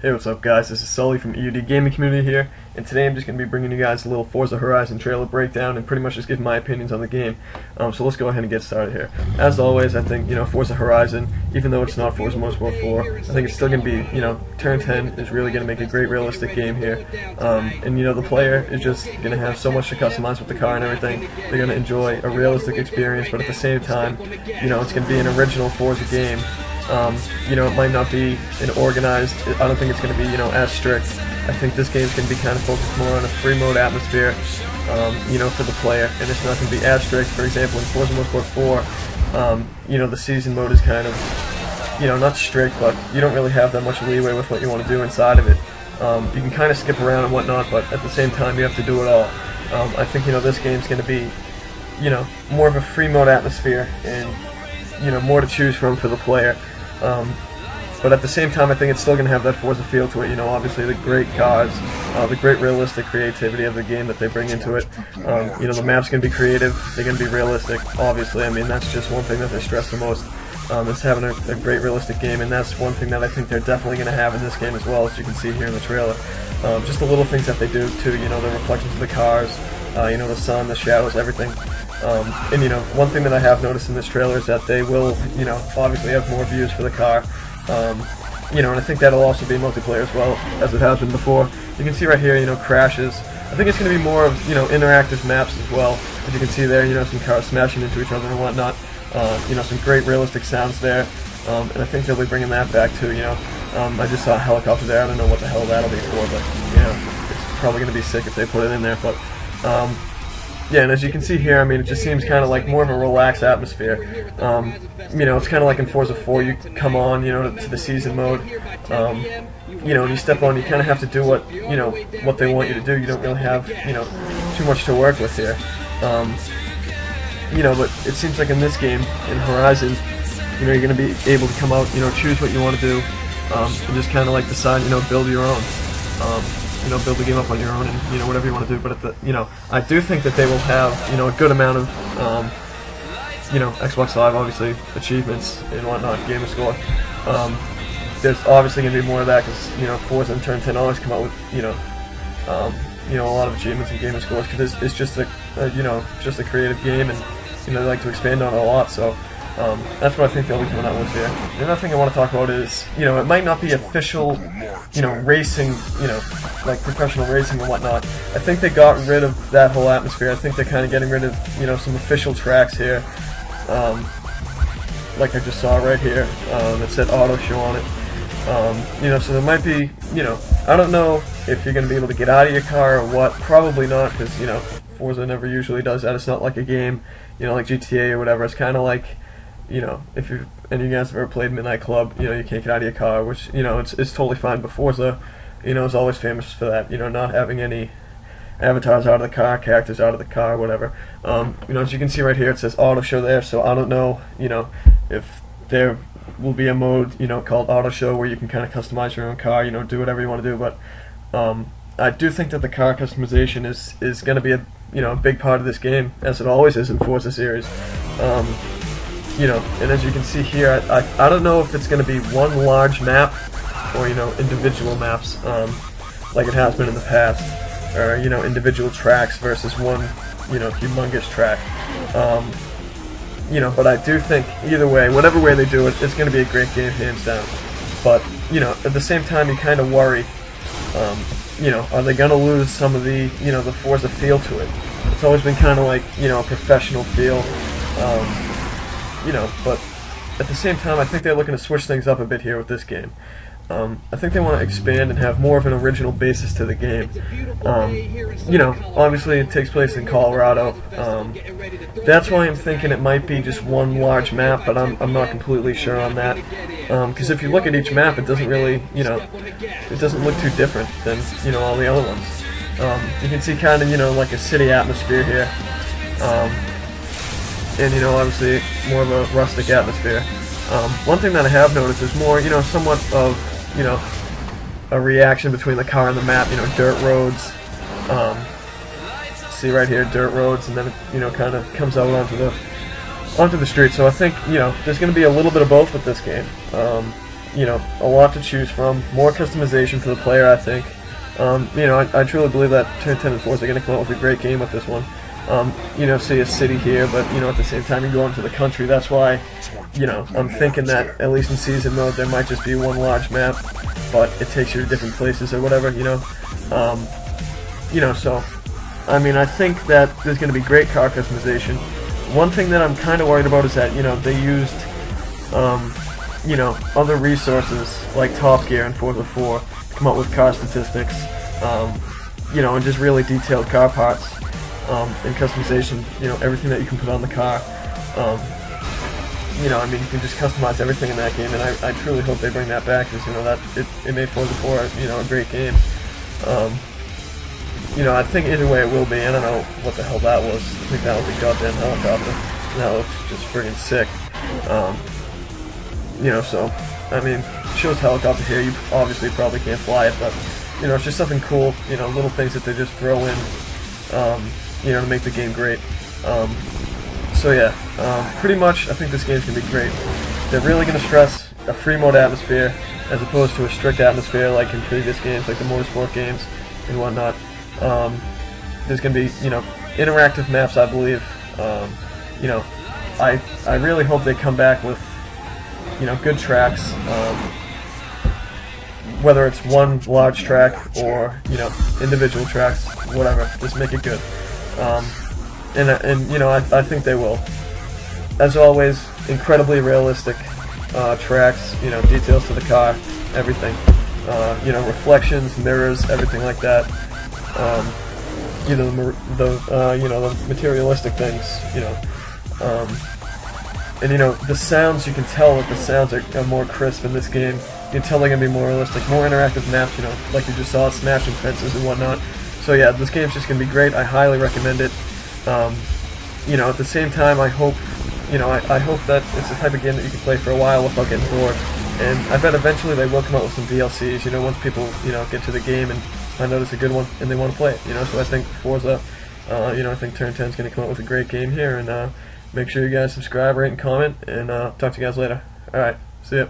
Hey, what's up guys, this is Sully from EUD Gaming Community here, and today I'm just going to be bringing you guys a little Forza Horizon trailer breakdown and pretty much just give my opinions on the game. So let's go ahead and get started here. As always, I think, Forza Horizon, even though it's not Forza Motorsport 4, I think it's still going to be, Turn 10 is really going to make a great realistic game here. And the player is just going to have so much to customize with the car and everything. They're going to enjoy a realistic experience, but at the same time, it's going to be an original Forza game. It might not be an organized, I don't think it's going to be, as strict. I think this game's going to be kind of focused more on a free mode atmosphere, for the player, and it's not going to be as strict. For example, in Forza Motorsport 4, the season mode is kind of, not strict, but you don't really have that much leeway with what you want to do inside of it. You can kind of skip around and whatnot, but at the same time, you have to do it all. I think, this game's going to be, more of a free mode atmosphere and, more to choose from for the player. But at the same time, I think it's still going to have that Forza feel to it. Obviously the great cars, the great realistic creativity of the game that they bring into it. The map's going to be creative, they're going to be realistic, obviously. I mean, that's just one thing that they stress the most, is having a great realistic game, and that's one thing that I think they're definitely going to have in this game as well, as you can see here in the trailer. Just the little things that they do too, the reflections of the cars, the sun, the shadows, everything. And one thing that I have noticed in this trailer is that they will, obviously have more views for the car. And I think that'll also be multiplayer as well, as it has been before. You can see right here, crashes. I think it's going to be more of, interactive maps as well. As you can see there, some cars smashing into each other and whatnot. Some great realistic sounds there. And I think they'll be bringing that back too, I just saw a helicopter there. I don't know what the hell that'll be for, but, it's probably going to be sick if they put it in there. But, yeah, and as you can see here, I mean, it just seems kind of like more of a relaxed atmosphere. It's kind of like in Forza 4, you come on, to the season mode, and you step on, you kind of have to do what, what they want you to do. You don't really have, too much to work with here. But it seems like in this game, in Horizon, you're going to be able to come out, choose what you want to do, and just kind of like decide, build your own. Build the game up on your own and, whatever you want to do. But at the, I do think that they will have, a good amount of, Xbox Live, obviously, achievements and whatnot, gamer score. There's obviously going to be more of that because, Forza and Turn 10 always come out with, a lot of achievements and gamer scores because it's just a, just a creative game, and, they like to expand on it a lot, so. That's what I think they'll be coming out with here. The other thing I want to talk about is, it might not be official, racing, like professional racing and whatnot. I think they got rid of that whole atmosphere. I think they're kind of getting rid of, some official tracks here. Like I just saw right here, that said Auto Show on it. So there might be, I don't know if you're going to be able to get out of your car or what. Probably not, because, Forza never usually does that. It's not like a game, like GTA or whatever. It's kind of like, if any of you guys have ever played Midnight Club, you can't get out of your car, which, it's totally fine. But Forza, is always famous for that, not having any avatars out of the car, characters out of the car, whatever. As you can see right here, it says Auto Show there, so I don't know, if there will be a mode, called Auto Show where you can kind of customize your own car, do whatever you want to do, but, I do think that the car customization is going to be a big part of this game, as it always is in Forza series. And as you can see here, I don't know if it's going to be one large map or, individual maps, like it has been in the past, or, individual tracks versus one, humongous track. But I do think either way, whatever way they do it, it's going to be a great game, hands down. But, at the same time, you kind of worry, are they going to lose some of the, the Forza feel to it? It's always been kind of like, a professional feel. But at the same time, I think they're looking to switch things up a bit here with this game. I think they want to expand and have more of an original basis to the game. Obviously it takes place in Colorado. That's why I'm thinking it might be just one large map, but I'm not completely sure on that. Because if you look at each map, it doesn't really, it doesn't look too different than, all the other ones. You can see kind of, like a city atmosphere here. And, obviously more of a rustic atmosphere. One thing that I have noticed is more, somewhat of, a reaction between the car and the map, dirt roads. See right here, dirt roads, and then it, kind of comes out onto the street. So I think, there's going to be a little bit of both with this game. you know, a lot to choose from, more customization for the player, I think. You know, I truly believe that Turn 10 and Forza are going to come out with a great game with this one. You know, say a city here, but, you know, at the same time you go into the country. That's why, you know, I'm thinking that, at least in season mode, there might just be one large map, but it takes you to different places or whatever, you know. You know, so, I mean, I think that there's going to be great car customization. One thing that I'm kind of worried about is that, you know, they used, you know, other resources like Top Gear and Forza 4 to come up with car statistics, you know, and just really detailed car parts. And customization, you know, everything that you can put on the car. You know, I mean, you can just customize everything in that game, and I truly hope they bring that back, because, you know, that it made Forza 4, you know, a great game. You know, I think either way it will be. I don't know what the hell that was. I think that was a goddamn helicopter. That looks just friggin' sick. You know, so, I mean, it shows helicopter here. You obviously probably can't fly it, but, you know, it's just something cool, you know, little things that they just throw in, you know, to make the game great. So yeah, pretty much I think this game's going to be great. They're really going to stress a free mode atmosphere as opposed to a strict atmosphere like in previous games, like the motorsport games and whatnot. There's going to be, you know, interactive maps, I believe. You know, I really hope they come back with, you know, good tracks. Whether it's one large track or, you know, individual tracks, whatever, just make it good. And you know, I think they will. As always, incredibly realistic tracks, you know, details to the car, everything. You know, reflections, mirrors, everything like that. You know, you know, the materialistic things, you know. And you know, the sounds, you can tell that the sounds are more crisp in this game. You can tell they're going to be more realistic, more interactive maps, you know, like you just saw, smashing fences and whatnot. So yeah, this game's just going to be great. I highly recommend it. You know, at the same time, I hope, you know, I hope that it's the type of game that you can play for a while without getting bored. And I bet eventually they will come out with some DLCs, you know, once people, you know, get to the game and find out it's a good one and they want to play it, you know. So I think Forza, you know, I think Turn 10 is going to come out with a great game here, and make sure you guys subscribe, rate, and comment, and talk to you guys later. Alright, see ya.